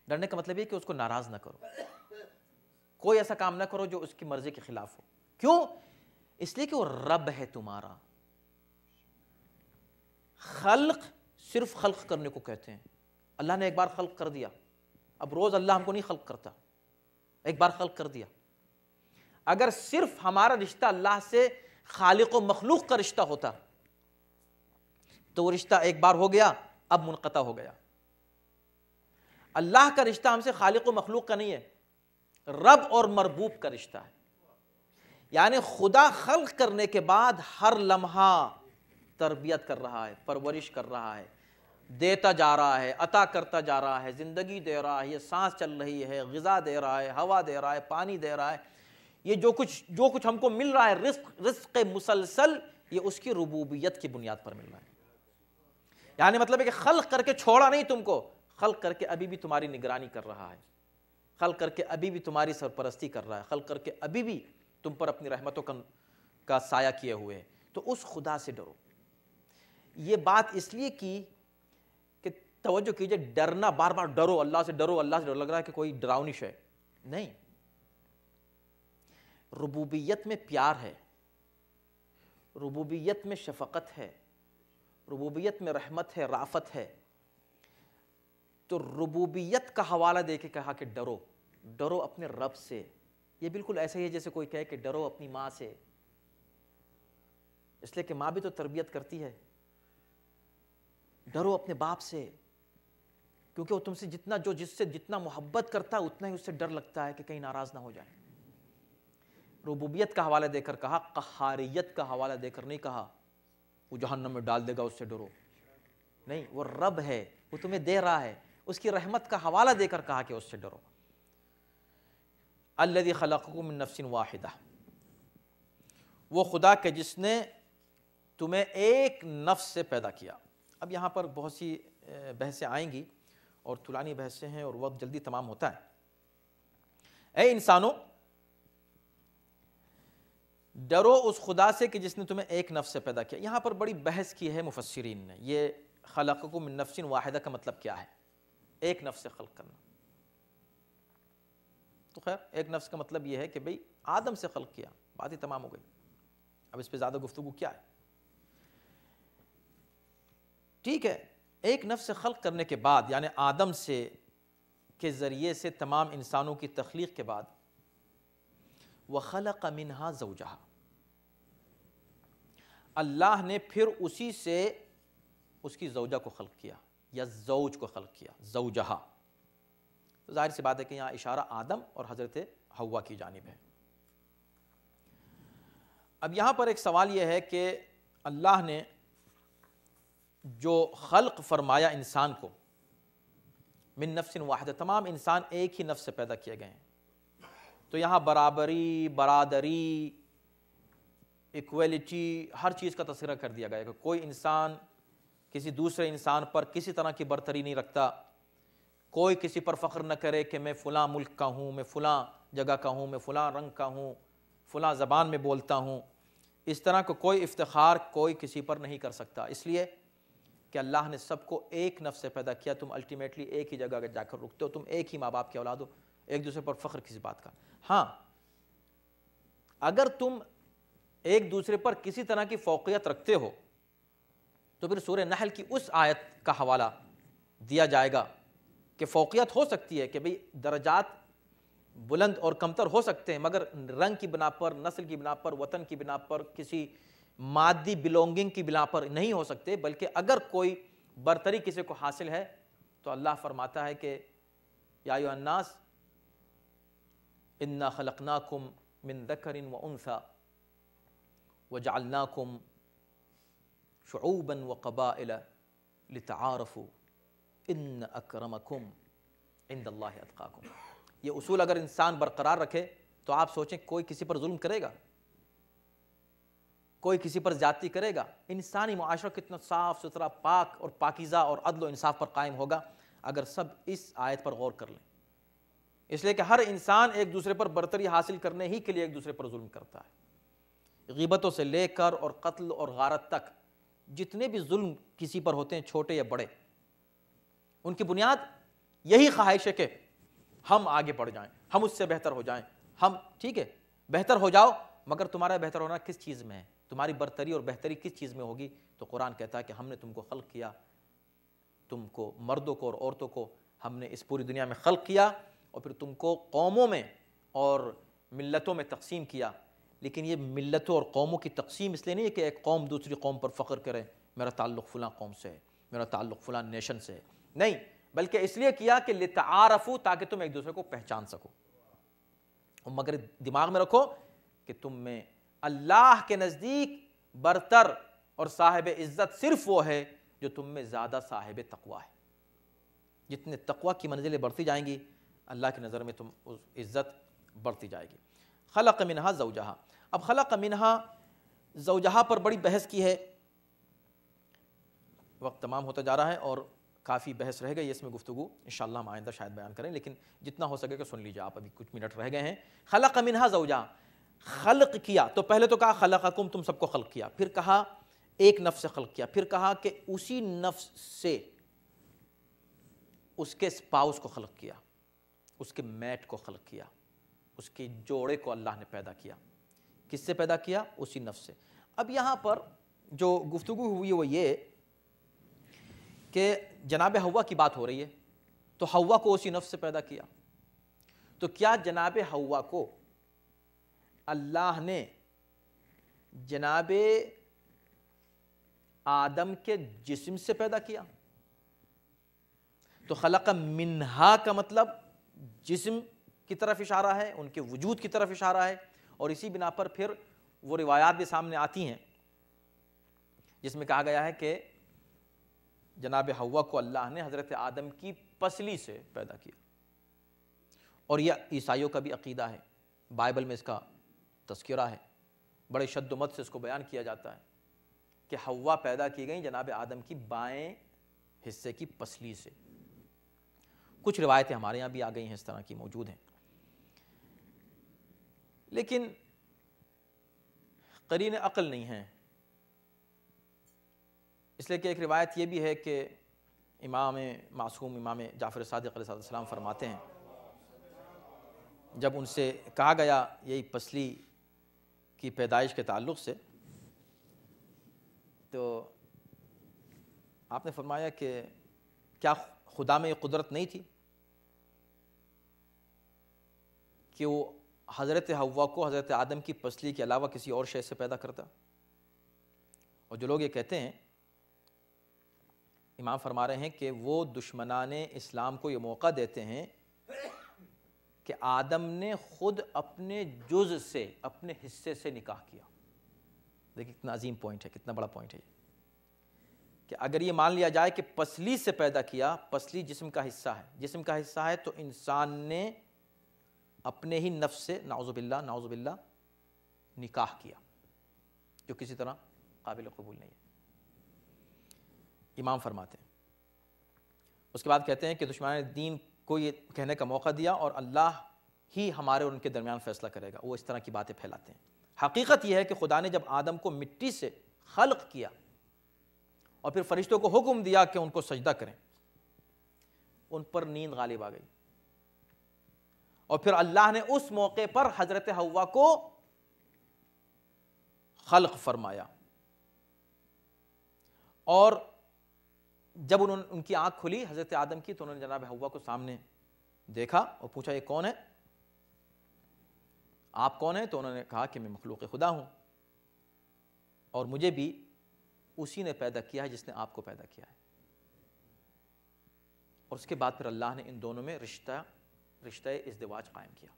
ڈرنے کا مطلب یہ کہ اس کو ناراض نہ کرو، کوئی ایسا کام نہ کرو جو اس کی مرضی کے خلاف ہو۔ کیوں؟ اس لیے کہ وہ رب ہے تمہارا۔ خلق صرف خلق کرنے کو کہتے ہیں، اللہ نے ایک بار خلق کر دیا، اب روز اللہ ہم کو نہیں خلق کرتا، ایک بار خلق کر دیا۔ اگر صرف ہمارا رشتہ اللہ سے خالق و مخلوق کا رشتہ ہوتا تو وہ رشتہ ایک بار ہو گیا، اب منقطع ہو گیا۔ اللہ کا رشتہ ہم سے خالق و مخلوق کا نہیں ہے، رب اور مربوب کا رشتہ ہے، یعنی خدا خلق کرنے کے بعد ہر لمحہ تربیت کر رہا ہے، پرورش کر رہا ہے، دیتا جا رہا ہے، عطا کرتا جا رہا ہے، زندگی دے رہا ہے، یہ سانس چل رہی ہے، غذا دے رہا ہے، ہوا دے رہا ہے، پانی دے رہا ہے، یہ جو کچھ ہم کو مل رہا ہے، رزق مسلسل، یہ اس کی ربوبیت کی بنیاد پر مل رہا ہے۔ یعنی مطلب ہے کہ خلق کر کے چھوڑا نہیں تم کو، خلق کر کے ابھی بھی تمہاری نگرانی کر رہا ہے، خلق کر کے ابھی بھی تمہاری سرپرستی کر رہا ہے، خلق کر کے ابھی بھی تم پر اپنی رحمتوں کا سایہ کیے ہوئے ہے، تو اس خدا سے ڈرو۔ یہ بات اس لیے کی کہ توجہ کیجئے، ڈرنا بار بار ڈرو اللہ سے ڈرو اللہ سے ڈرو، لگ رہا ہے کہ کوئی ڈراؤنی شے، نہیں، ربوبیت میں پیار ہے، ربوبیت میں شفقت ہے، ربوبیت میں رحمت ہے، رافت ہے، تو ربوبیت کا حوالہ دے کے کہا کہ ڈرو، ڈرو اپنے رب سے۔ یہ بالکل ایسا ہی ہے جیسے کوئی کہے کہ ڈرو اپنی ماں سے، اس لیے کہ ماں بھی تو تربیت کرتی ہے۔ ڈرو اپنے باپ سے، کیونکہ وہ تم سے جس سے جتنا محبت کرتا ہے اتنا ہی اس سے ڈر لگتا ہے کہ کہیں ناراض نہ ہو جائے۔ ربوبیت کا حوالہ دے کر کہا، قہاریت کا حوالہ دے کر نہیں کہا وہ جہنم میں ڈال دے گا اس سے ڈرو، نہیں، وہ رب ہے، وہ تمہیں دے رہا ہے، اس کی رحمت کا حوالہ دے کر کہا کہ اس سے ڈرو۔ الذی خلقکم من نفس واحدہ، وہ خدا کہ جس نے تمہیں ایک نفس سے پیدا کیا۔ اب یہاں پر بہت سی بحثیں آئیں گی اور طولانی بحثیں ہیں اور وقت جلدی تمام ہوتا ہے۔ اے انسانوں، ڈرو اس خدا سے کہ جس نے تمہیں ایک نفس سے پیدا کیا۔ یہاں پر بڑی بحث کی ہے مفسرین نے، یہ خلقکم من نفس واحدہ کا مطلب کیا ہے؟ ایک نفس سے خلق کرنا۔ تو خیر، ایک نفس کا مطلب یہ ہے کہ بھئی آدم سے خلق کیا، بات ہی تمام ہو گئی، اب اس پہ زیادہ گفتگو کیا ہے؟ ٹھیک ہے، ایک نفس سے خلق کرنے کے بعد، یعنی آدم سے کے ذریعے سے تمام انسانوں کی تخلیق کے بعد، وَخَلَقَ مِنْهَا زَوْجَهَا، اللہ نے پھر اسی سے اس کی زوجہ کو خلق کیا یا زوج کو خلق کیا، زوجہا۔ تو ظاہر سی بات ہے کہ یہاں اشارہ آدم اور حضرت حوا کی جانب ہے۔ اب یہاں پر ایک سوال یہ ہے کہ اللہ نے جو خلق فرمایا انسان کو، من نفس واحدہ، تمام انسان ایک ہی نفس سے پیدا کیے گئے ہیں، تو یہاں برابری، برادری، ایکویلٹی، ہر چیز کا تذکرہ کر دیا گیا کہ کوئی انسان کسی دوسرے انسان پر کسی طرح کی برتری نہیں رکھتا، کوئی کسی پر فخر نہ کرے کہ میں فلاں ملک کا ہوں، میں فلاں جگہ کا ہوں، میں فلاں رنگ کا ہوں، فلاں زبان میں بولتا ہوں، اس طرح کا کوئی افتخار کوئی کسی پر نہیں کر سکتا، اس لیے کہ اللہ نے سب کو ایک نفس سے پیدا کیا۔ تم الٹیمیٹلی ایک ہی جگہ جا کر رکتے ہو، تم ایک ہی ماں باپ کے اولاد ہو، ایک دوسرے پر فخر کسی بات کا۔ ہاں، اگر تم ایک دوسرے پر کسی طرح کی فوقیت رکھتے ہو تو پھر سورہ نحل کی اس آیت کا حوالہ دیا جائے گا کہ فوقیت ہو سکتی ہے، کہ بھئی درجات بلند اور کمتر ہو سکتے ہیں، مگر رنگ کی بنا پر، نسل کی بنا پر، وطن کی بنا پر، کسی مادی بلونگنگ کی بنا پر نہیں ہو سکتے، بلکہ اگر کوئی برتری کسی کو حاصل ہے تو اللہ فرماتا ہے کہ یا ایھا الناس انا خلقناکم من ذکر وانثی وجعلناکم شعوبا وقبائل لتعارفوا ان اکرمکم عند اللہ اتقاکم۔ یہ اصول اگر انسان برقرار رکھے تو آپ سوچیں کوئی کسی پر ظلم کرے گا؟ کوئی کسی پر زیادتی کرے گا؟ انسانی معاشرہ کتنا صاف ستھرا، پاک اور پاکیزہ اور عدل و انصاف پر قائم ہوگا اگر سب اس آیت پر غور کر لیں۔ اس لیے کہ ہر انسان ایک دوسرے پر برتری حاصل کرنے ہی کے لیے ایک دوسرے پر ظلم کرتا ہے، غیبتوں سے لے کر اور قتل اور غارت تک جتنے بھی ظلم کسی پر ہوتے ہیں، چھوٹے یا بڑے، ان کی بنیاد یہی خواہش ہے کہ ہم آگے بڑھ جائیں، ہم اس سے بہتر ہو جائیں، ہم ٹھیک ہے بہتر ہو جاؤ، مگر تمہارا بہتر ہونا کس چیز میں ہے، تمہاری برتری اور بہتری کس چیز میں ہوگی؟ تو قرآن کہتا ہے کہ ہم نے تم کو خلق کیا، تم کو مردوں کو اور عورتوں کو ہم نے اس پوری دنیا میں خلق کیا، اور پھر تم کو قوموں میں اور ملتوں میں تقسیم کیا۔ لیکن یہ ملتوں اور قوموں کی تقسیم اس لیے نہیں ہے کہ ایک قوم دوسری قوم پر فخر کرے، میرا تعلق فلاں قوم سے ہے، میرا تعلق فلاں نیشن سے ہے، نہیں، بلکہ اس لیے کیا کہ لتعارفوا، تاکہ تم ایک دوسرے کو پہچان سکو۔ مگر دماغ میں رکھو کہ تم میں اللہ کے نزدیک برتر اور صاحب عزت صرف وہ ہے جو تم میں زیادہ صاحب تقویٰ ہے۔ جتنے تقویٰ کی منزلیں بڑھتی جائیں گی، اللہ کی نظر میں تم عزت بڑھتی جائے گی۔ خلق منہا زوجہا، اب خلق منہا زوجہا پر بڑی بحث کی ہے، وقت تمام ہوتا جا رہا ہے اور کافی بحث رہ گئی ہے اس میں گفتگو، انشاءاللہ ہم آئندہ شاید بیان کریں، لیکن جتنا ہو سکے کہ سن لیجیے آپ، ابھی کچھ منٹ رہ گئے ہیں۔ خلق منہا زوجہا، خلق کیا، تو پہلے تو کہا خلقکم، تم سب کو خلق کیا، پھر کہا ایک نفس سے خلق کیا، پھر کہا کہ اسی نفس سے اس کے اسپاؤس کو خلق کیا، اس کے میٹ کو خلق کیا، اس کے جوڑے کو اللہ نے پیدا کیا۔ کس سے پیدا کیا؟ اسی نفس سے۔ اب یہاں پر جو گفتگو ہوئی وہ یہ کہ جناب حوا کی بات ہو رہی ہے، تو حوا کو اسی نفس سے پیدا کیا، تو کیا جناب حوا کو اللہ نے جناب آدم کے جسم سے پیدا کیا؟ تو خلق منہا کا مطلب جسم کی طرف اشارہ ہے، ان کے وجود کی طرف اشارہ ہے، اور اسی بنا پر پھر وہ روایات بھی سامنے آتی ہیں جس میں کہا گیا ہے کہ جناب حوا کو اللہ نے حضرت آدم کی پسلی سے پیدا کیا، اور یہ عیسائیوں کا بھی عقیدہ ہے، بائبل میں اس کا تذکرہ ہے، بڑے شد و مت سے اس کو بیان کیا جاتا ہے کہ حوا پیدا کی گئی جناب آدم کی بائیں حصے کی پسلی سے۔ کچھ روایتیں ہمارے یہاں بھی آ گئی ہیں، اس طرح کی موجود ہیں، لیکن قرین عقل نہیں ہیں، اس لیے کہ ایک روایت یہ بھی ہے کہ امام معصوم امام جعفر صادق علیہ السلام فرماتے ہیں، جب ان سے کہا گیا یہی پسلی کی پیدائش کے تعلق سے، تو آپ نے فرمایا کہ کیا خدا میں یہ قدرت نہیں تھی کہ وہ حضرت حوا کو حضرت آدم کی پسلی کے علاوہ کسی اور شے سے پیدا کرتا؟ اور جو لوگ یہ کہتے ہیں، امام فرما رہے ہیں کہ وہ دشمنان اسلام کو یہ موقع دیتے ہیں کہ آدم نے خود اپنے جز سے، اپنے حصے سے نکاح کیا۔ دیکھیں کتنا عظیم پوائنٹ ہے، کتنا بڑا پوائنٹ ہے یہ، کہ اگر یہ مان لیا جائے کہ پسلی سے پیدا کیا، پسلی جسم کا حصہ ہے، جسم کا حصہ ہے، تو انسان نے اپنے ہی نفس سے نعوذ باللہ نکاح کیا، جو کسی طرح قابل قبول نہیں ہے، امام فرماتے ہیں۔ اس کے بعد کہتے ہیں کہ دشمنان دین کو یہ کہنے کا موقع دیا اور اللہ ہی ہمارے اور ان کے درمیان فیصلہ کرے گا، وہ اس طرح کی باتیں پھیلاتے ہیں۔ حقیقت یہ ہے کہ خدا نے جب آدم کو مٹی سے خلق کیا اور پھر فرشتوں کو حکم دیا کہ ان کو سجدہ کریں، ان پر نیند غالب آ گئی، اور پھر اللہ نے اس موقع پر حضرت حوا کو خلق فرمایا، اور جب ان کی آنکھ کھلی حضرت آدم کی، تو انہوں نے جناب حوا کو سامنے دیکھا اور پوچھا یہ کون ہے؟ آپ کون ہیں؟ تو انہوں نے کہا کہ میں مخلوق خدا ہوں، اور مجھے بھی اسی نے پیدا کیا ہے جس نے آپ کو پیدا کیا ہے۔ اور اس کے بعد پھر اللہ نے ان دونوں میں رشتہ ازدواج قائم کیا۔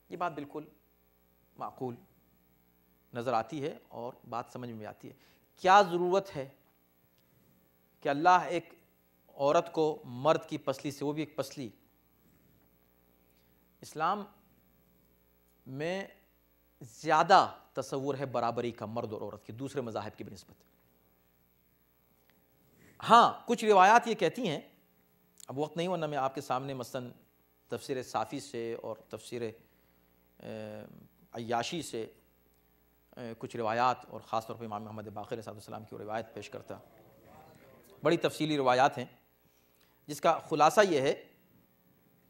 یہ بات بالکل معقول نظر آتی ہے اور بات سمجھ میں آتی ہے۔ کیا ضرورت ہے کہ اللہ ایک عورت کو مرد کی پسلی سے، وہ بھی ایک پسلی، اسلام میں زیادہ تصور ہے برابری کا مرد اور عورت کی دوسرے مذاہب کی بنسبت۔ ہاں کچھ روایات یہ کہتی ہیں، اب وقت نہیں ورنہ میں آپ کے سامنے مثلاً تفسیر صافی سے اور تفسیر عیاشی سے کچھ روایات، اور خاص طور پہ امام محمد باقر علیہ السلام کی روایت پیش کرتا، بڑی تفصیلی روایات ہیں، جس کا خلاصہ یہ ہے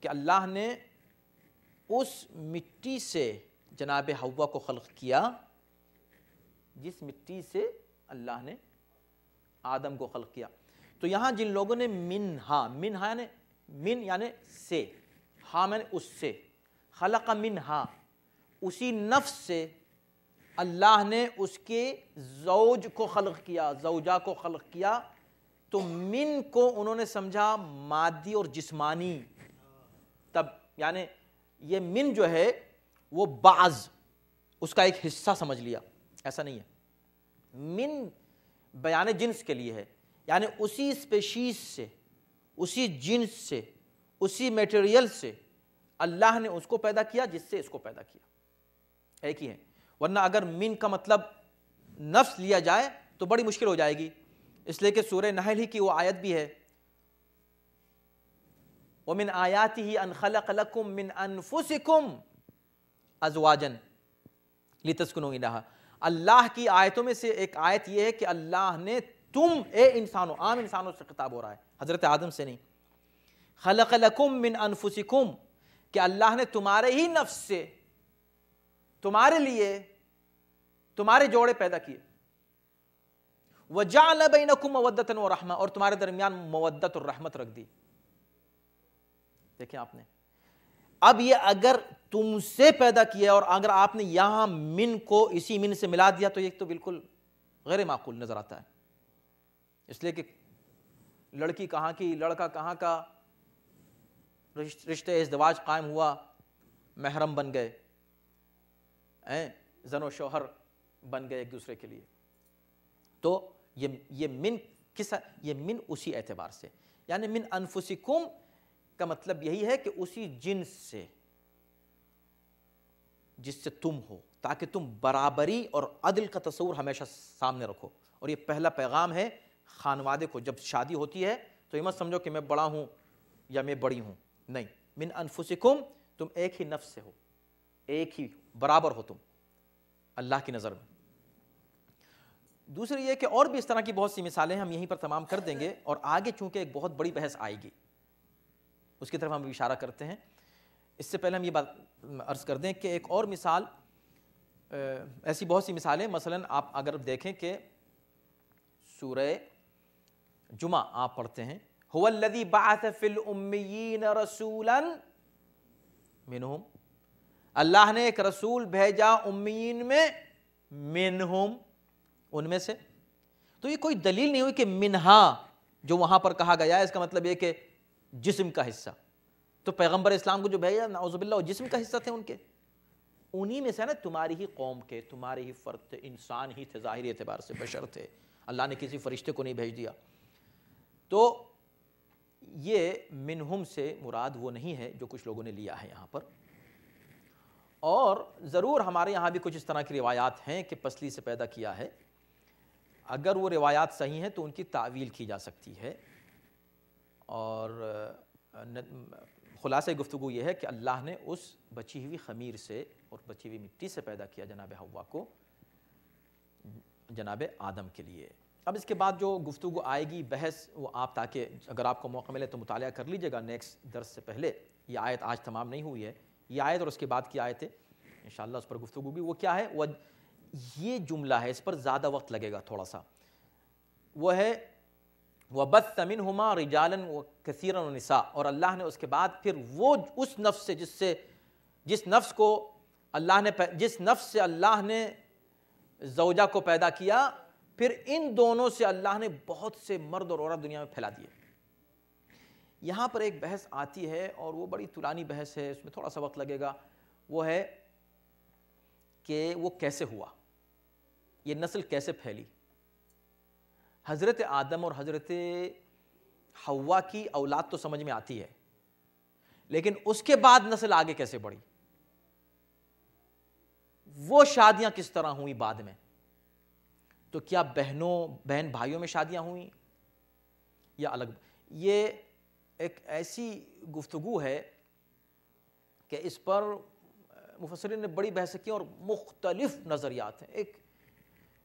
کہ اللہ نے اس مٹی سے جناب حوا کو خلق کیا جس مٹی سے اللہ نے آدم کو خلق کیا۔ تو یہاں جن لوگوں نے منہا یعنی سے، ہاں میں نے اس سے، خلق منہا اسی نفس سے اللہ نے اس کے زوج کو خلق کیا، زوجہ کو خلق کیا، تو من کو انہوں نے سمجھا مادی اور جسمانی، تب یعنی یہ من جو ہے وہ بعض اس کا ایک حصہ سمجھ لیا، ایسا نہیں ہے۔ من بیان جنس کے لیے ہے، یعنی اسی اسپیشیز سے، اسی جنس سے، اسی میٹیریل سے اللہ نے اس کو پیدا کیا جس سے اس کو پیدا کیا، ایک ہی ہے۔ ورنہ اگر من کا مطلب نفس لیا جائے تو بڑی مشکل ہو جائے گی، اس لیے کہ سورہ نحل ہی کی وہ آیت بھی ہے ومن آیاتہ ان خلق لکم من انفسکم ازواجا لتسکنوا الیہا، اللہ کی آیتوں میں سے ایک آیت یہ ہے کہ اللہ نے تم اے انسانوں، عام انسانوں سے خطاب ہو رہا ہے، حضرت آدم سے نہیں، خلق لکم من انفسکم، کہ اللہ نے تمہارے ہی نفس سے تمہارے لیے تمہارے جوڑے پیدا کیے، وَجَعَلَ بَيْنَكُمْ مَوَدَّةً وَرَحْمَةً، اور تمہارے درمیان مودت اور رحمت رکھ دی۔ دیکھیں آپ نے اب یہ اگر تم سے پیدا کیا اور اگر آپ نے یہاں من کو اسی من سے ملا دیا تو یہ تو بالکل غیر معقول نظر آتا ہے، اس لیے کہ لڑکی کہاں کی، لڑکا کہاں کا، رشتے ازدواج قائم ہوا، محرم بن گئے، زن و شوہر بن گئے ایک دوسرے کے لیے۔ تو یہ من اسی اعتبار سے، یعنی من انفسکم کا مطلب یہی ہے کہ اسی جنس سے جس سے تم ہو، تاکہ تم برابری اور عدل کا تصور ہمیشہ سامنے رکھو۔ اور یہ پہلا پیغام ہے خانوادے کو، جب شادی ہوتی ہے تو یہ مت سمجھو کہ میں بڑا ہوں یا میں بڑی ہوں، نہیں، من انفسکم، تم ایک ہی نفس سے ہو، ایک ہی برابر ہو تم اللہ کی نظر میں۔ دوسری یہ کہ اور بھی اس طرح کی بہت سی مثالیں ہم یہیں پر تمام کر دیں گے، اور آگے چونکہ ایک بہت بڑی بحث آئے گی اس کی طرف ہم اشارہ کرتے ہیں۔ اس سے پہلے ہم یہ بات عرض کر دیں کہ ایک اور مثال، ایسی بہت سی مثالیں، مثلا آپ اگر دیکھیں کہ سورہ جمعہ آپ پڑھتے ہیں، هو الذی بعث فی الامیین رسولا منہم، اللہ نے ایک رسول بھیجا امیین میں، منہم، ان میں سے۔ تو یہ کوئی دلیل نہیں ہوئی کہ منہا جو وہاں پر کہا گیا ہے اس کا مطلب یہ کہ جسم کا حصہ، تو پیغمبر اسلام کو جو بھیجا نعوذ باللہ وہ جسم کا حصہ تھے ان کے، انہی میں سے نا، تمہاری ہی قوم کے، تمہارے ہی فرد تھے، انسان ہی تھے ظاہری اعتبار سے، بشر تھے، اللہ نے کسی فرشتے کو نہیں بھیج دیا۔ تو یہ منہم سے مراد وہ نہیں ہے جو کچھ لوگوں نے لیا ہے یہاں پر، اور ضرور ہمارے یہاں بھی کچھ اس طرح کی روایات ہیں کہ پسلی سے پیدا کیا ہے، اگر وہ روایات صحیح ہیں تو ان کی تعویل کی جا سکتی ہے، اور خلاصہ گفتگو یہ ہے کہ اللہ نے اس بچی ہوئی خمیر سے اور بچی ہوئی مٹی سے پیدا کیا جناب حوا کو جناب آدم کے لیے۔ اب اس کے بعد جو گفتگو آئے گی، بحث، وہ آپ تاکہ اگر آپ کو موقع ملے تو مطالعہ کر لیجئے گا نیکسٹ درس سے پہلے، یہ آیت آج تمام نہیں ہوئی ہے، یہ آیت اور اس کے بعد کی آیتیں انشاءاللہ اس پر گفتگو بھی۔ وہ کیا ہے؟ وہ یہ جملہ ہے، اس پر زیادہ وقت لگے گا تھوڑا سا، وہ ہے وَبَثَّ مِنْهُمَا رِجَالًا وَكَثِيرًا وَنِسَاءً، اور اللہ نے اس کے بعد پھر وہ اس نفس سے جس نفس سے اللہ نے زوجہ کو پیدا کیا، پھر ان دونوں سے اللہ نے بہت سے مرد اور عورت دنیا میں پھیلا دیے۔ یہاں پر ایک بحث آتی ہے اور وہ بڑی طولانی بحث ہے، اس میں تھوڑا سا وقت لگے گا، وہ ہے کہ وہ کیسے ہوا، یہ نسل کیسے پھیلی۔ حضرت آدم اور حضرت حوا کی اولاد تو سمجھ میں آتی ہے، لیکن اس کے بعد نسل آگے کیسے بڑھی، وہ شادیاں کس طرح ہوئیں بعد میں، تو کیا بہن بھائیوں میں شادیاں ہوئیں یا الگ؟ یہ ایک ایسی گفتگو ہے کہ اس پر مفسرین نے بڑی بحث کی اور مختلف نظریات ہیں، ایک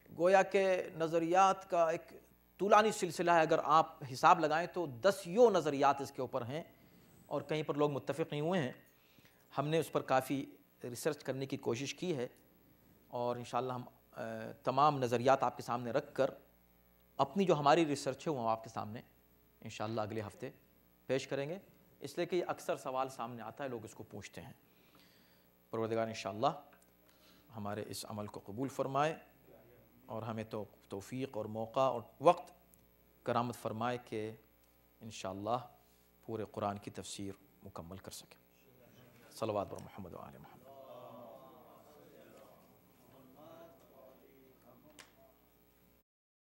گویا کہ نظریات کا ایک طولانی سلسلہ ہے، اگر آپ حساب لگائیں تو 10 نظریات اس کے اوپر ہیں، اور کہیں پر لوگ متفق نہیں ہوئے ہیں۔ ہم نے اس پر کافی ریسرچ کرنے کی کوشش کی ہے، اور انشاءاللہ ہم تمام نظریات آپ کے سامنے رکھ کر اپنی جو ہماری ریسرچ ہے وہ آپ کے سامنے انشاءاللہ اگلے ہفتے پیش کریں گے، اس لیے کہ یہ اکثر سوال سامنے آتا ہے، لوگ اس کو پوچھتے ہیں۔ پروردگار انشاءاللہ ہمارے اس عمل کو قبول فرمائے اور ہمیں تو توفیق اور موقع اور وقت کرامت فرمائے کہ انشاءاللہ پورے قرآن کی تفسیر مکمل کر سکیں۔ صلوات بر محمد و آل محمد۔